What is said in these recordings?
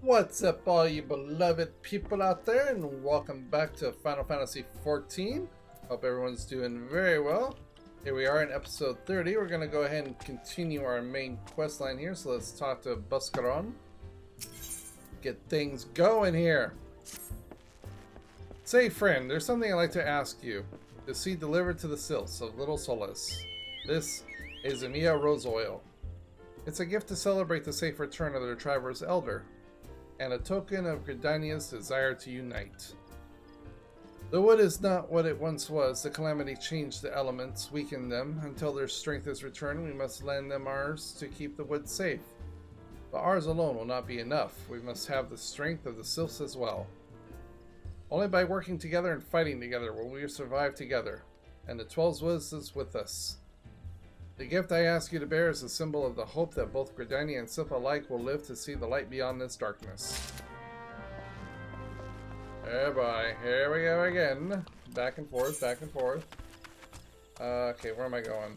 What's up, all you beloved people out there, and welcome back to Final Fantasy XIV. Hope everyone's doing very well. Here we are in episode 30. We're going to go ahead and continue our main quest line here. So let's talk to Buscaron. Get things going here. Say, friend, there's something I'd like to ask you. The seed delivered to the Sylphs of Little Solace. This is Emiya Rose Oil. It's a gift to celebrate the safe return of their Traverse Elder, and a token of Gridania's desire to unite. The wood is not what it once was. The calamity changed the elements, weakened them. Until their strength is returned, we must lend them ours to keep the wood safe. But ours alone will not be enough. We must have the strength of the Sylphs as well. Only by working together and fighting together will we survive together, and the 12 Woods is with us. The gift I ask you to bear is a symbol of the hope that both Gridania and Sylph alike will live to see the light beyond this darkness. Oh boy, here we go again. Back and forth, back and forth. Okay, where am I going?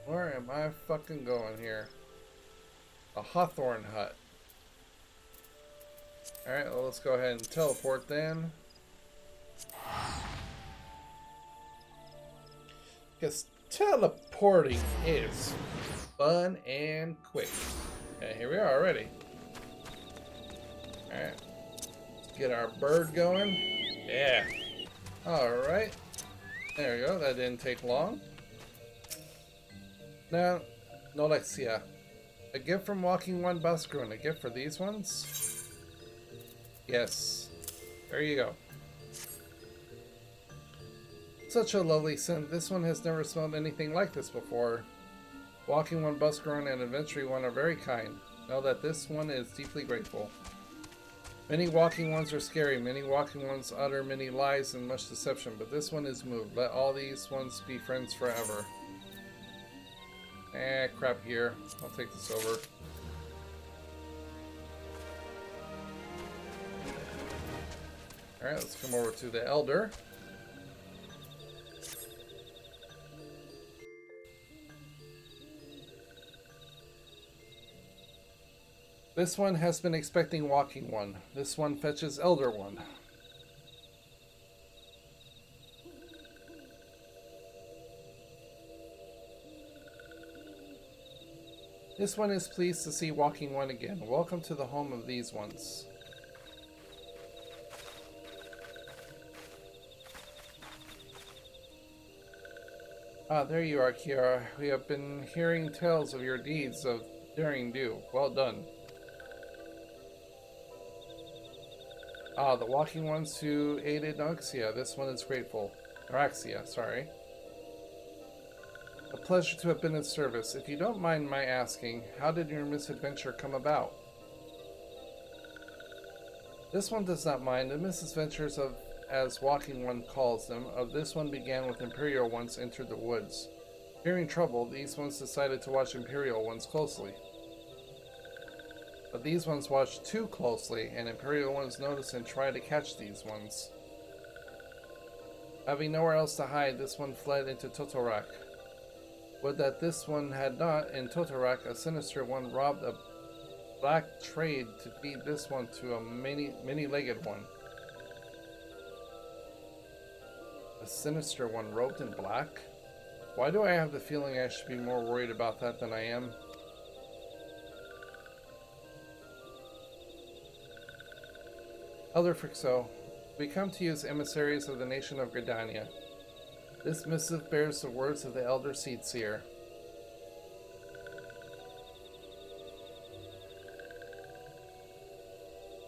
Where am I fucking going here? A Hawthorne hut. Alright, well, let's go ahead and teleport then. Because teleporting is fun and quick. Okay, here we are already. Alright. Let's get our bird going. Yeah. Alright. There we go. That didn't take long. Now, Nolexia. A gift from Walking One Buscaron. A gift for these ones? Yes. There you go. Such a lovely scent. This one has never smelled anything like this before. Walking One Buscaron and Adventuring One are very kind. Know that this one is deeply grateful. Many walking ones are scary. Many walking ones utter many lies and much deception, but this one is moved. Let all these ones be friends forever. Crap gear. I'll take this over. Alright, let's come over to the Elder. This one has been expecting Walking One. This one fetches Elder One. This one is pleased to see Walking One again. Welcome to the home of these ones. Ah, there you are, Kiara. We have been hearing tales of your deeds of daring do. Well done. Ah, the walking ones who aided Noxia. This one is grateful. Noraxia, sorry. A pleasure to have been of service. If you don't mind my asking, how did your misadventure come about? This one does not mind. The misadventures of, as Walking One calls them, of this one began with Imperial ones entered the woods. Fearing trouble, these ones decided to watch Imperial ones closely. But these ones watched too closely, and Imperial ones noticed and tried to catch these ones. Having nowhere else to hide, this one fled into Totorak. Would that this one had not. In Totorak, a sinister one robbed a black trade to feed this one to a many-legged one. A sinister one robed in black? Why do I have the feeling I should be more worried about that than I am? Elder Frixo, we come to you as emissaries of the nation of Gridania. This missive bears the words of the Elder Seedseer.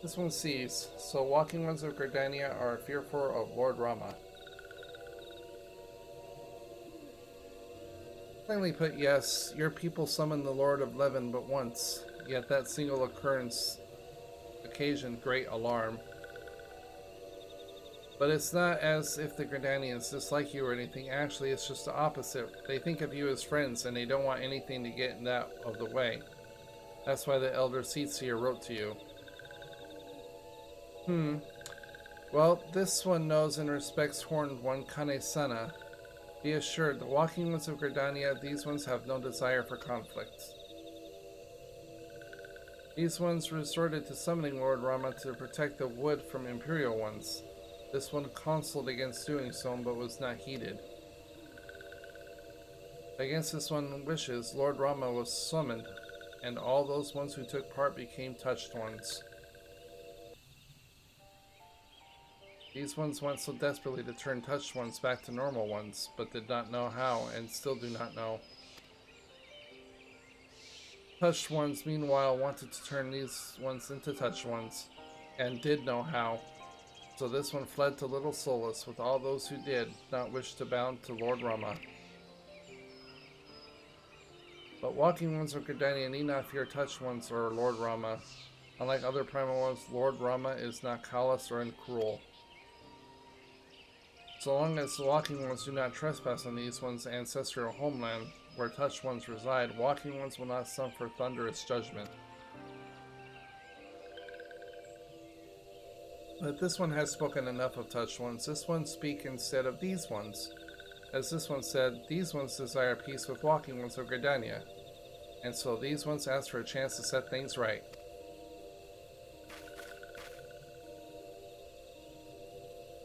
This one sees, so walking ones of Gridania are fearful of Lord Rama. Plainly put, yes, your people summoned the Lord of Levin but once, yet that single occurrence occasioned great alarm. But it's not as if the Gridanians dislike you or anything. Actually, it's just the opposite. They think of you as friends, and they don't want anything to get in that of the way. That's why the Elder Seedseer wrote to you. Well, this one knows and respects Horned One Kane-sana. Be assured, the walking ones of Gridania, these ones have no desire for conflict. These ones resorted to summoning Lord Rama to protect the wood from Imperial ones. This one counseled against doing so, but was not heeded. Against this one's wishes, Lord Rama was summoned, and all those ones who took part became touched ones. These ones want so desperately to turn touched ones back to normal ones, but did not know how, and still do not know. Touched ones, meanwhile, wanted to turn these ones into touched ones, and did know how. So this one fled to Little Solace with all those who did not wish to bound to Lord Rama. But walking ones of Gridania need not fear touched ones or Lord Rama. Unlike other primal ones, Lord Rama is not callous or uncruel. So long as the walking ones do not trespass on these ones' ancestral homeland, where touched ones reside, walking ones will not suffer thunderous judgment. But this one has spoken enough of touched ones. This one speak instead of these ones. As this one said, these ones desire peace with walking ones of Gridania, and so these ones ask for a chance to set things right.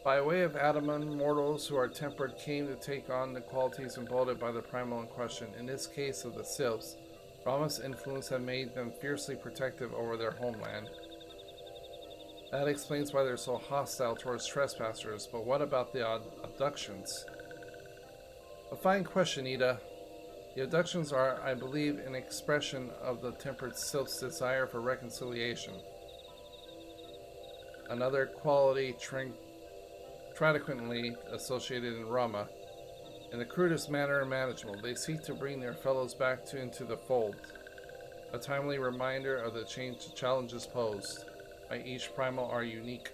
By way of Adaman, mortals who are tempered came to take on the qualities embodied by the primal in question, in this case of the Sylphs. Rama's influence had made them fiercely protective over their homeland. That explains why they're so hostile towards trespassers, but what about the abductions? A fine question, Ida. The abductions are, I believe, an expression of the tempered Sylph's desire for reconciliation. Another quality traditionally associated in Rama. In the crudest manner imaginable, they seek to bring their fellows back into the fold. A timely reminder of the challenges posed by each primal are unique.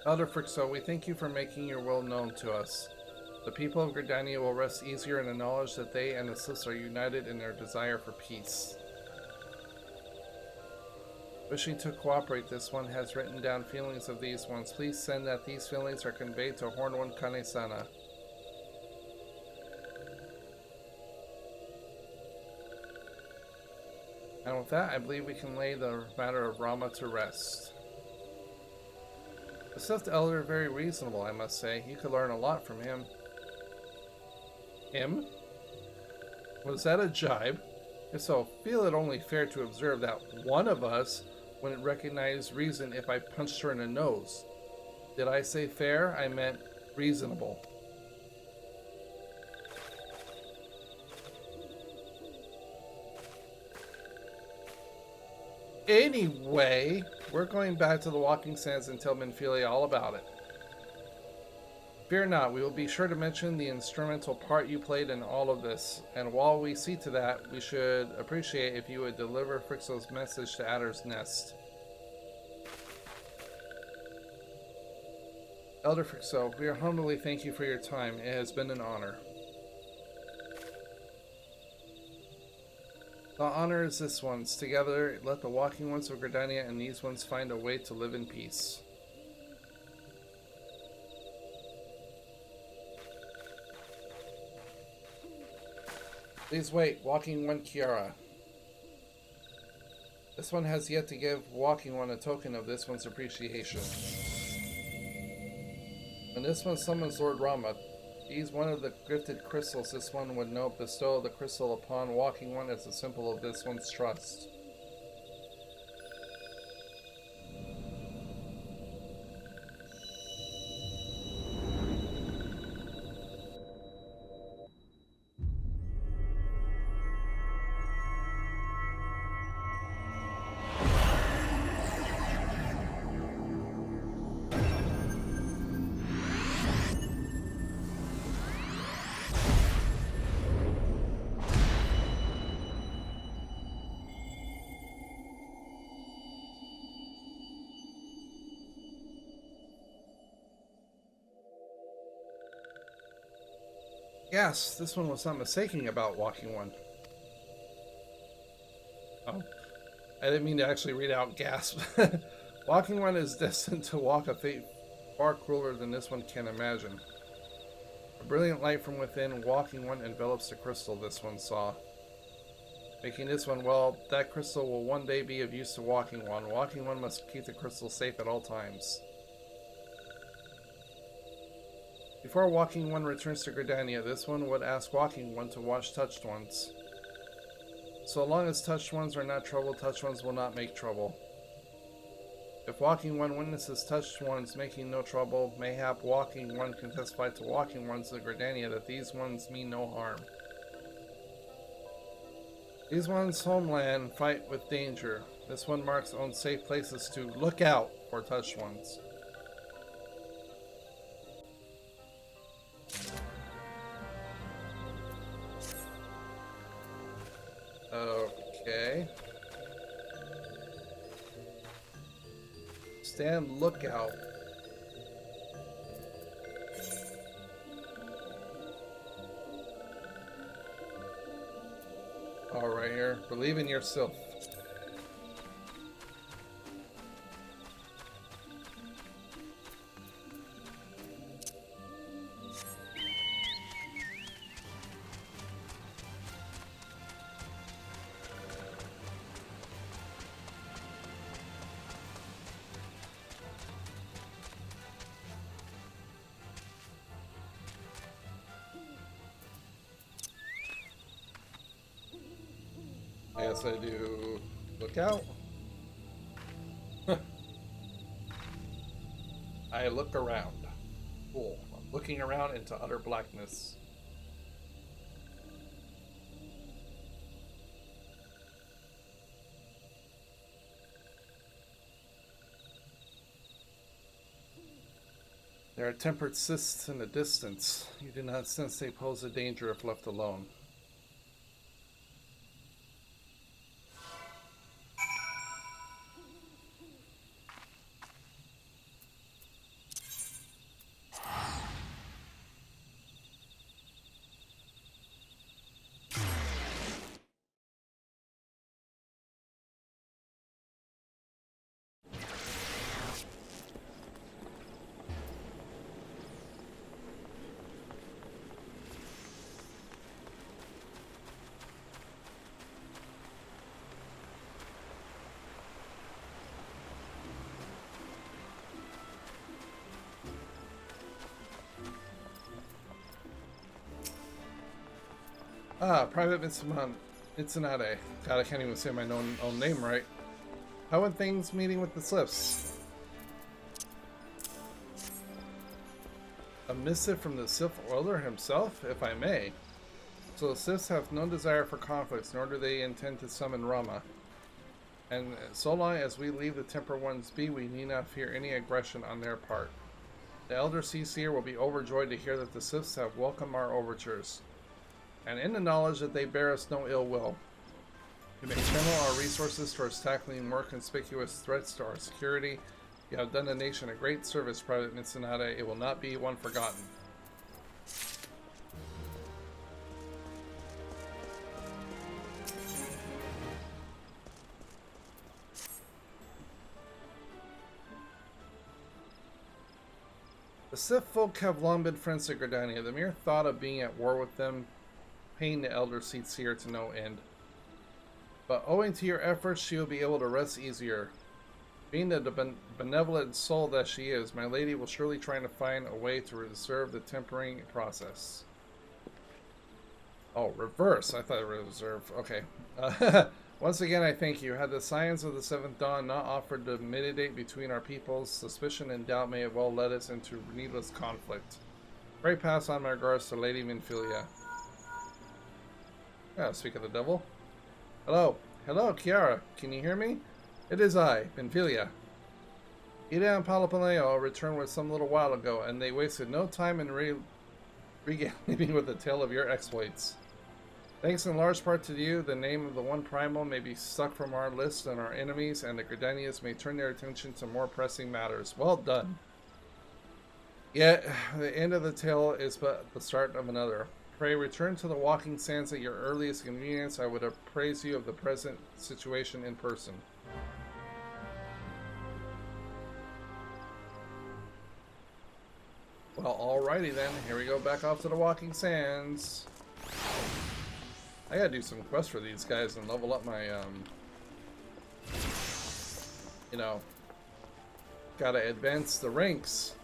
Elder Frixo, we thank you for making your will known to us. The people of Gridania will rest easier in the knowledge that they and the Sylphs are united in their desire for peace. Wishing to cooperate, this one has written down feelings of these ones. Please send that these feelings are conveyed to Horn One Kane-sana. And with that, I believe we can lay the matter of Rama to rest. The Sylph Elder, very reasonable, I must say. You could learn a lot from him. Him? Was that a jibe? If so, feel it only fair to observe that one of us wouldn't recognize reason if I punched her in the nose. Did I say fair? I meant reasonable. Anyway, we're going back to the Walking Sands and tell Minfilia all about it. Fear not, we will be sure to mention the instrumental part you played in all of this, and while we see to that, we should appreciate if you would deliver Frixo's message to Adder's Nest. Elder Frixo, we humbly thank you for your time. It has been an honor. The honor is this one's. Together, let the walking ones of Gridania and these ones find a way to live in peace. Please wait, Walking One Kiara. This one has yet to give Walking One a token of this one's appreciation. When this one summons Lord Rama, he's one of the gifted crystals this one would know bestow the crystal upon Walking One as a symbol of this one's trust. Yes, this one was not mistaken about Walking One. Oh, I didn't mean to actually read out gasp. Walking One is destined to walk a fate far crueler than this one can imagine. A brilliant light from within, Walking One envelops the crystal this one saw. Making this one, well, that crystal will one day be of use to Walking One. Walking One must keep the crystal safe at all times. Before Walking One returns to Gridania, this one would ask Walking One to watch Touched Ones. So long as Touched Ones are not trouble, Touched Ones will not make trouble. If Walking One witnesses Touched Ones making no trouble, mayhap Walking One can testify to Walking Ones of Gridania that these ones mean no harm. These ones' homeland fight with danger. This one marks own safe places to look out for Touched Ones. Okay. Stand lookout. All right here. Believe in yourself. Yes, I do. Look out. I look around. Cool. I'm looking around into utter blackness. There are tempered cysts in the distance. You do not sense they pose a danger if left alone. Ah, Private Mitsunade. God, I can't even say my own name right. How went things meeting with the Slips? A missive from the Sith Elder himself, if I may. So the Siths have no desire for conflicts, nor do they intend to summon Rama. And so long as we leave the Temper Ones be, we need not fear any aggression on their part. The Elder Seer will be overjoyed to hear that the Siths have welcomed our overtures, and in the knowledge that they bear us no ill will. We may channel our resources towards tackling more conspicuous threats to our security. You have done the nation a great service, Private Mitsunade. It will not be one forgotten. The Sith folk have long been friends to Gridania. The mere thought of being at war with them pained the Elder Seer to no end. But owing to your efforts, she will be able to rest easier. Being the benevolent soul that she is, my lady will surely try to find a way to reserve the tempering process. Oh, reverse. I thought it was reserve. Okay. Once again, I thank you. Had the signs of the Seventh Dawn not offered to mediate between our peoples, suspicion and doubt may have well led us into needless conflict. Pray pass on my regards to Lady Minfilia. Yeah, speak of the devil. Hello. Hello, Kiara. Can you hear me? It is I, Minfilia. Ida and Palapaleo returned with some little while ago, and they wasted no time in regaling me with the tale of your exploits. Thanks in large part to you, the name of the One Primal may be struck from our list, and our enemies and the Gridanians may turn their attention to more pressing matters. Well done. Yet, the end of the tale is but the start of another. Pray return to the walking sands at your earliest convenience. I would appraise you of the present situation in person. Well, alrighty then. Here we go back off to the walking sands. I gotta do some quests for these guys and level up my, you know, gotta advance the ranks.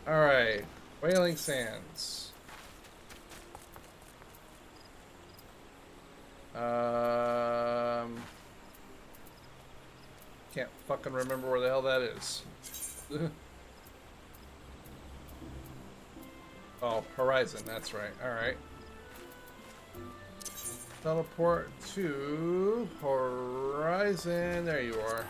Alright, Wailing Sands. Can't fucking remember where the hell that is. Oh, Horizon, that's right. Alright. Teleport to Horizon. There you are.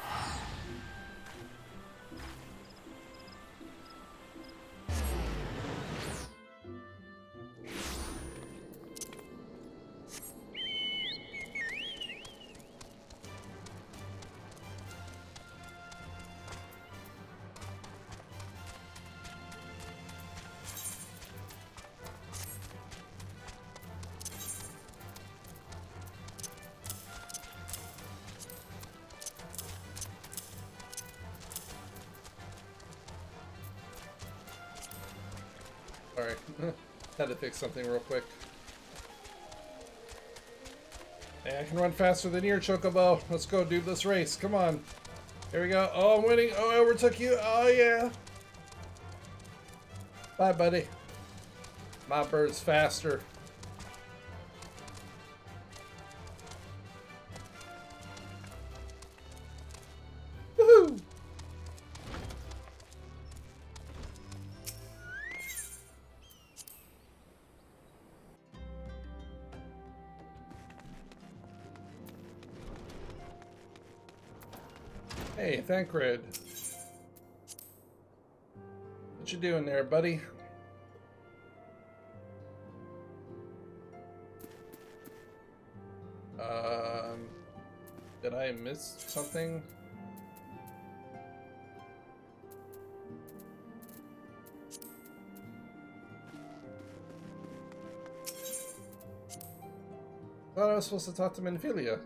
Alright, had to fix something real quick. Hey, I can run faster than your Chocobo. Let's go, dude. Let's race. Come on. Here we go. Oh, I'm winning. Oh, I overtook you. Oh, yeah. Bye, buddy. My bird's faster. Woohoo! Hey, Thancred. What you doing there, buddy? Did I miss something? Thought I was supposed to talk to Menphilia.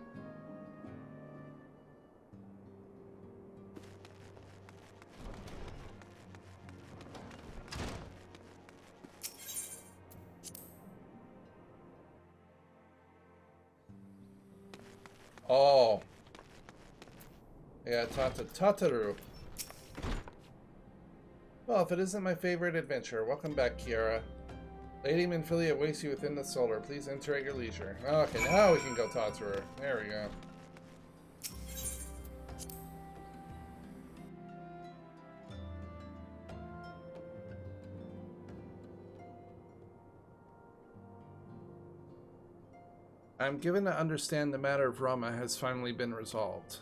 Oh. Yeah, talk to Tataru. Well, if it isn't my favorite adventure, welcome back, Kiara. Lady Menphilia awaits you within the solar. Please enter at your leisure. Okay, now we can go talk to her. There we go. I'm given to understand the matter of Rama has finally been resolved.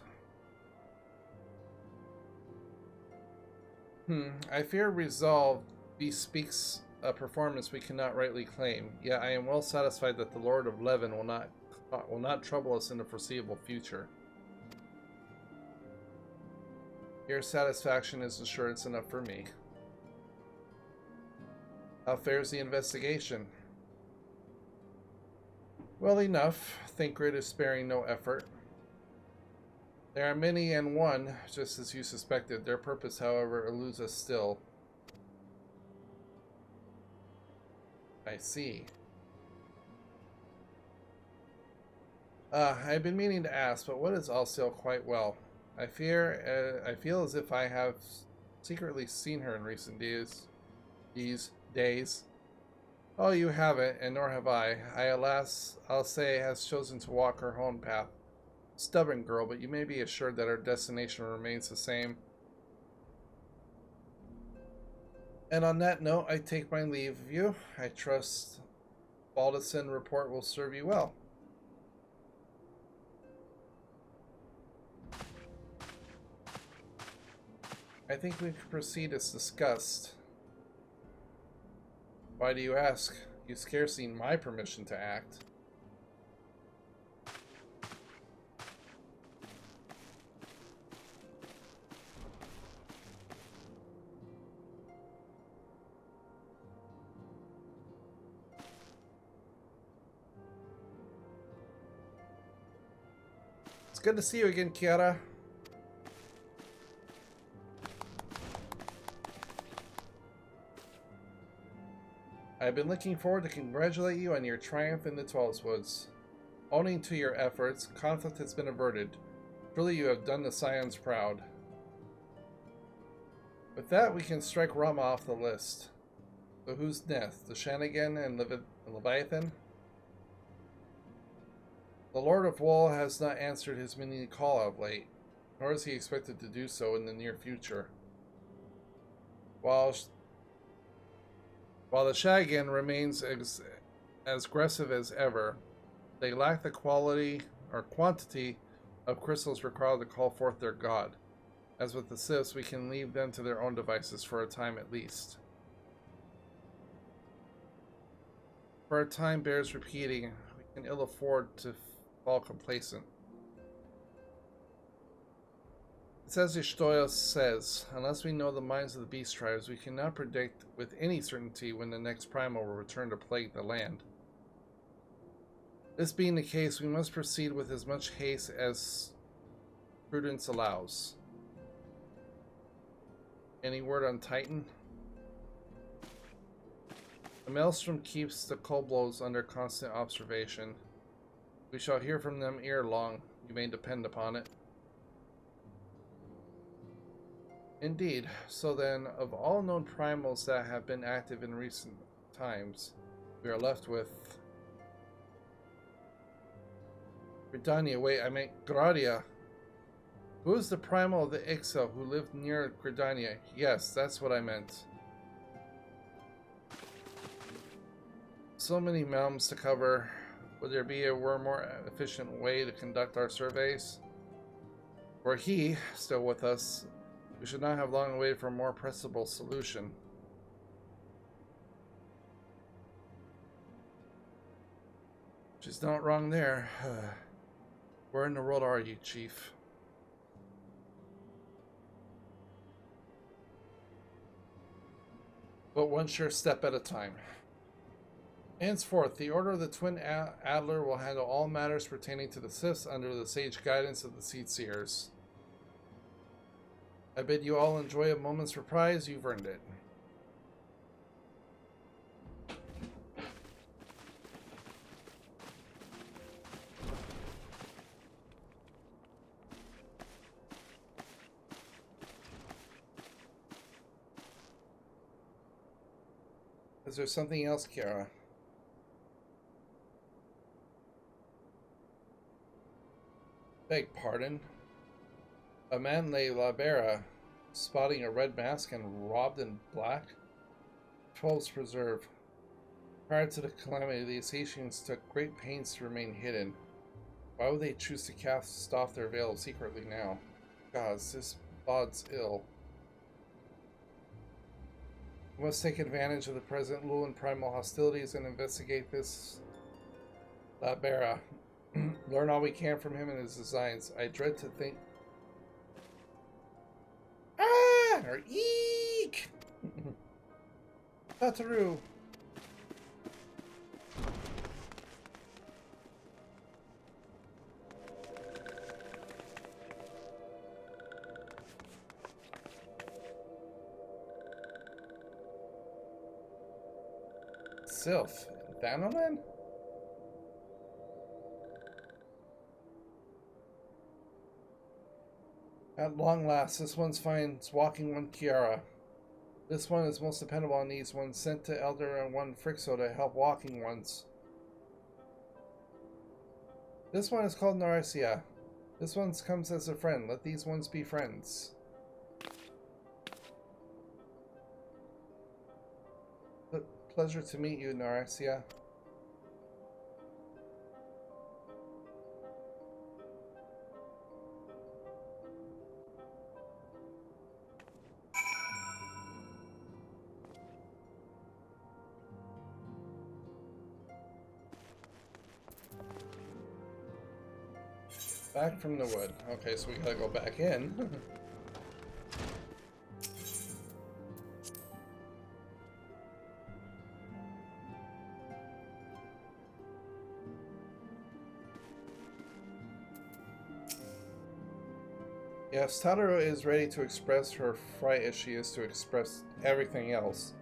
I fear resolve bespeaks a performance we cannot rightly claim. Yet I am well satisfied that the Lord of Levin will not trouble us in the foreseeable future. Your satisfaction is assurance enough for me. How fares the investigation? Well enough. Thancred is sparing no effort. There are many and one, just as you suspected. Their purpose, however, eludes us still. I see. I've been meaning to ask, but what is Alcil quite well? I feel as if I have secretly seen her in recent days. These days. Oh, you haven't, and nor have I. Alas, I'll say, has chosen to walk her own path. Stubborn girl, but you may be assured that our destination remains the same. And on that note, I take my leave of you. I trust Baldason report will serve you well. I think we can proceed as discussed. Why do you ask? You scarcely need my permission to act. It's good to see you again, Kiara. I've been looking forward to congratulate you on your triumph in the 12 Woods. Owing to your efforts, conflict has been averted. Truly you have done the Scions proud. With that, we can strike Rama off the list. So who's next? The Shanigan and Leviathan? The Lord of Wool has not answered his mini call of late, nor is he expected to do so in the near future. While the Shanigan remains as aggressive as ever, they lack the quality or quantity of crystals required to call forth their god. As with the Siths, we can leave them to their own devices for a time at least. For a time bears repeating, we can ill afford to fall complacent. It's as Ishtoya says, unless we know the minds of the beast tribes, we cannot predict with any certainty when the next primal will return to plague the land. This being the case, we must proceed with as much haste as prudence allows. Any word on Titan? The Maelstrom keeps the Kobolds under constant observation. We shall hear from them ere long, you may depend upon it. Indeed. So then, of all known primals that have been active in recent times, we are left with Gridania. Wait, I meant Gradia. Who is the primal of the Ixo who lived near Gridania? Yes, that's what I meant. So many realms to cover. Would there be a more efficient way to conduct our surveys? Were he still with us, we should not have long waited for a more pressable solution. She's not wrong there. Where in the world are you, Chief? But one sure step at a time. Henceforth, the Order of the Twin Adler will handle all matters pertaining to the Siths under the sage guidance of the Seed Seers. I bid you all enjoy a moment's reprise. You've earned it. Is there something else, Kiara? Beg pardon? A man named Labera, spotting a red mask and robbed in black? 12's Preserve. Prior to the calamity, the Assassins took great pains to remain hidden. Why would they choose to cast off their veil secretly now? Gods, this bodes ill. We must take advantage of the present lull in primal hostilities and investigate this Labera. Learn all we can from him and his designs. I dread to think... Ah! Or eek! Tataru! Sylph. Thanolan? At long last, this one's finds walking one Kiara. This one is most dependable and needs one sent to Elder and one Frixo to help walking ones. This one is called Narisia. This one comes as a friend. Let these ones be friends. Pleasure to meet you, Narisia. Back from the wood. Okay, so we gotta go back in. Yes, Tadaro is ready to express her fright as she is to express everything else.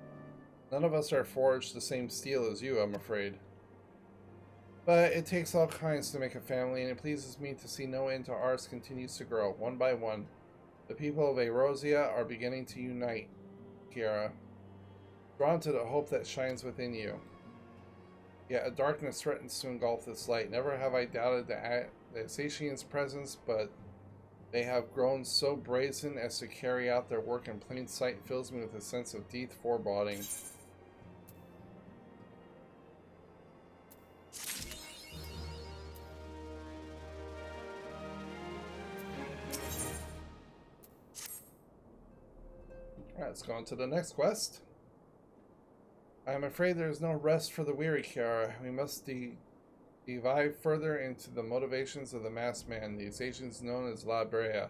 None of us are forged the same steel as you, I'm afraid. But it takes all kinds to make a family, and it pleases me to see no end to ours continues to grow, one by one. The people of Erosia are beginning to unite, Kiara, drawn to the hope that shines within you. Yet a darkness threatens to engulf this light. Never have I doubted the Asatians' presence, but they have grown so brazen as to carry out their work in plain sight fills me with a sense of deep foreboding. Alright, let's go on to the next quest. I am afraid there is no rest for the weary, Kiara. We must dive further into the motivations of the masked man, the Asatians known as La Brea.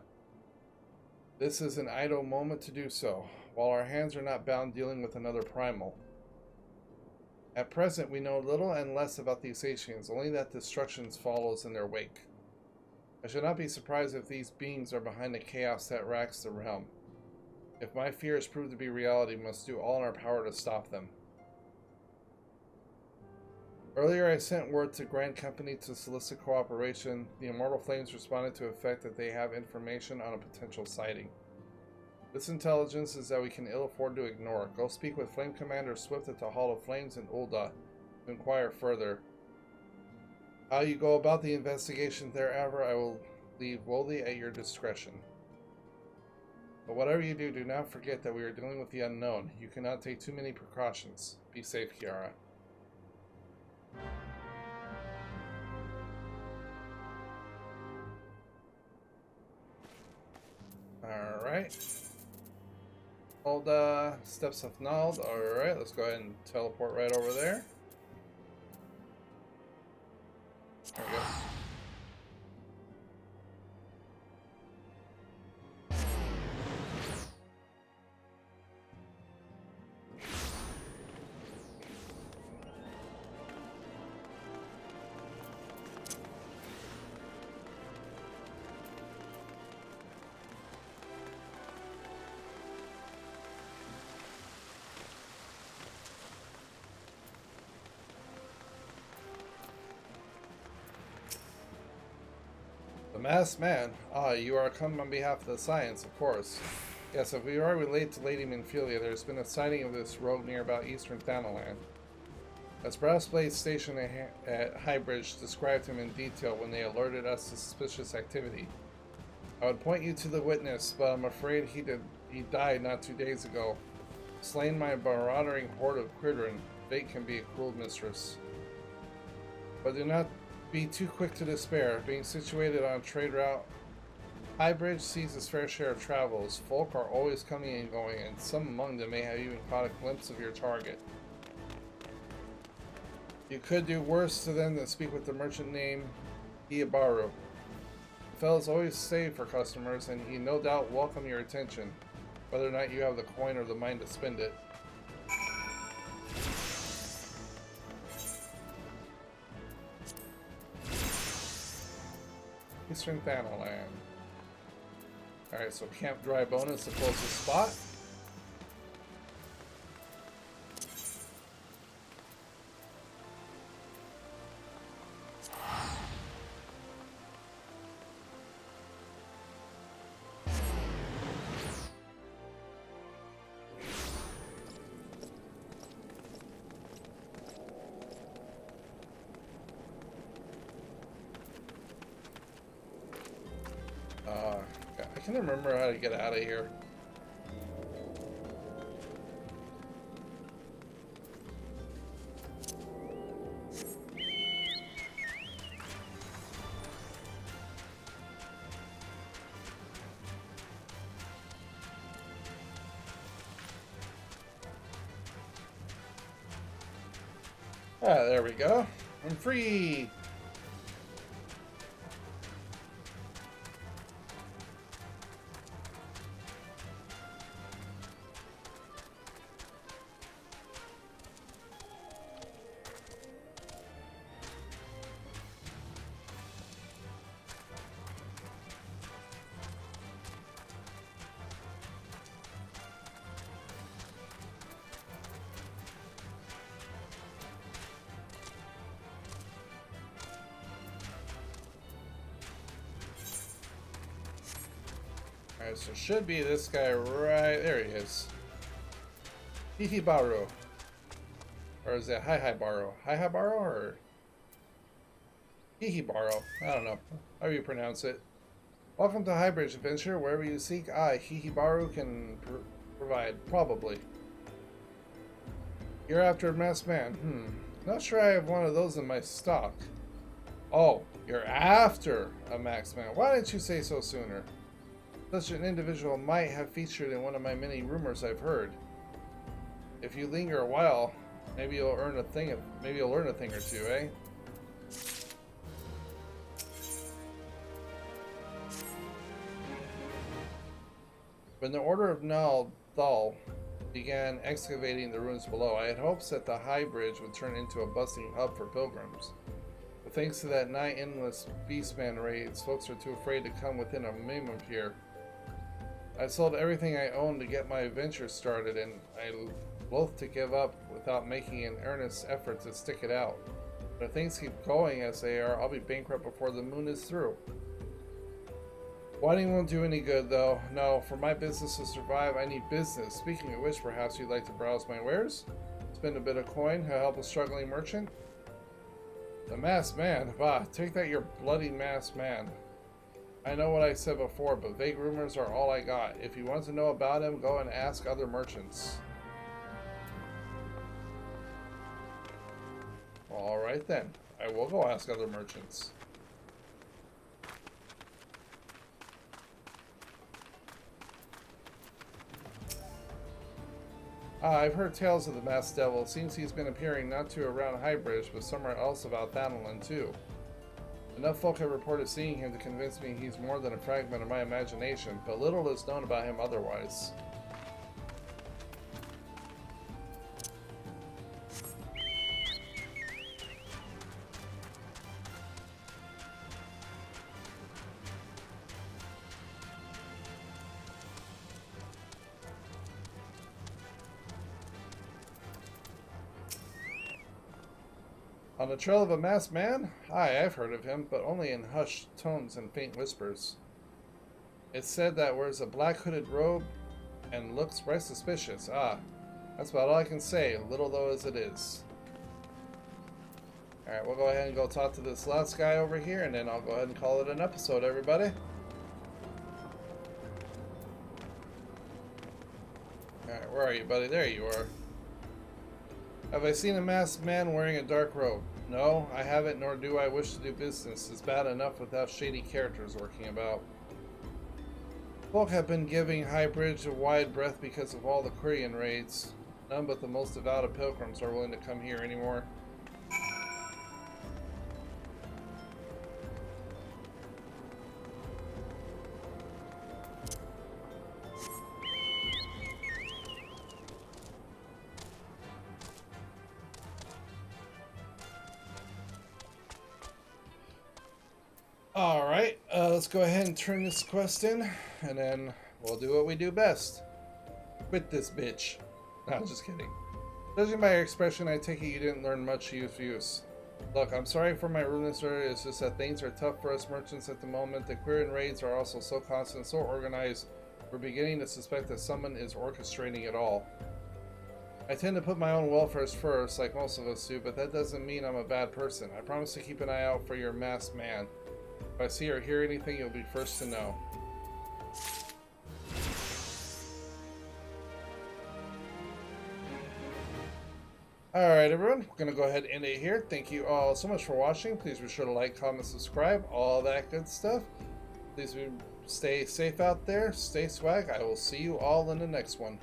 This is an idle moment to do so, while our hands are not bound dealing with another primal. At present, we know little and less about the Asatians, only that destruction follows in their wake. I should not be surprised if these beings are behind the chaos that racks the realm. If my fears prove to be reality, we must do all in our power to stop them. Earlier, I sent word to Grand Company to solicit cooperation. The Immortal Flames responded to the effect that they have information on a potential sighting. This intelligence is that we can ill afford to ignore. Go speak with Flame Commander Swift at the Hall of Flames in Ul'dah to inquire further. How you go about the investigation thereafter, I will leave wholly at your discretion. But whatever you do, do not forget that we are dealing with the unknown. You cannot take too many precautions. Be safe, Kiara. Alright. All the steps of Nald. Alright, let's go ahead and teleport right over there. There we go. The masked man. Ah, you are come on behalf of the science, of course. Yes, if we are related to Lady Minfilia, there's been a sighting of this rogue near about eastern Thanalan. As Brassblade stationed at Highbridge described him in detail when they alerted us to suspicious activity. I would point you to the witness, but I'm afraid he died not 2 days ago. Slain by a marauding horde of Quidrin, fate can be a cruel mistress. But do not be too quick to despair. Being situated on a trade route, Highbridge sees its fair share of travels. Folk are always coming and going, and some among them may have even caught a glimpse of your target. You could do worse to them than speak with the merchant named Iabaru. The fellow's always saved for customers, and he no doubt welcome your attention, whether or not you have the coin or the mind to spend it. Eastern Thanalan. Alright, so Camp Dry Bone is the closest spot. I can't remember how to get out of here. Ah, there we go. I'm free! Alright, so should be this guy right there. He is. Hihibaru. Or is it Hihibaru? Hihibaru or Hihibaru? I don't know. How do you pronounce it? Welcome to Highbridge Adventure. Wherever you seek, Hihibaru can provide. Probably. You're after a masked man. Not sure I have one of those in my stock. Oh, you're after a masked man. Why didn't you say so sooner? Such an individual might have featured in one of my many rumors I've heard. If you linger a while, maybe you'll learn a thing or two, eh? When the Order of Thal began excavating the ruins below, I had hopes that the High Bridge would turn into a bustling hub for pilgrims. But thanks to that nigh endless beastman raids, folks are too afraid to come within a minimum here. I sold everything I owned to get my adventure started, and I loath to give up without making an earnest effort to stick it out. But if things keep going as they are, I'll be bankrupt before the moon is through. Whining won't do any good, though. No, for my business to survive, I need business. Speaking of which, perhaps you'd like to browse my wares? Spend a bit of coin, help a struggling merchant? The masked man? Bah, take that, your bloody masked man. I know what I said before, but vague rumors are all I got. If you want to know about him, go and ask other merchants. Alright then, I will go ask other merchants. I've heard tales of the masked devil. It seems he's been appearing not too around Highbridge, but somewhere else about Thanalan too. Enough folk have reported seeing him to convince me he's more than a fragment of my imagination, but little is known about him otherwise. On the trail of a masked man? Aye, I've heard of him, but only in hushed tones and faint whispers. It's said that wears a black hooded robe and looks right suspicious. That's about all I can say, little though as it is. Alright, we'll go ahead and go talk to this last guy over here, and then I'll go ahead and call it an episode, everybody. Alright, where are you, buddy? There you are. Have I seen a masked man wearing a dark robe? No, I haven't, nor do I wish to do business. It's bad enough without shady characters lurking about. Folk have been giving Highbridge a wide berth because of all the Quirion raids. None but the most devout of pilgrims are willing to come here anymore. Alright, let's go ahead and turn this quest in, and then we'll do what we do best. Quit this bitch. No, just kidding. Judging by your expression, I take it you didn't learn much use. Look, I'm sorry for my rudeness earlier, it's just that things are tough for us merchants at the moment. The Quirion raids are also so constant, so organized, we're beginning to suspect that someone is orchestrating it all. I tend to put my own welfare first, like most of us do, but that doesn't mean I'm a bad person. I promise to keep an eye out for your masked man. If I see or hear anything, you'll be first to know. Alright everyone, we're going to go ahead and end it here. Thank you all so much for watching. Please be sure to like, comment, subscribe, all that good stuff. Please stay safe out there, stay swag. I will see you all in the next one.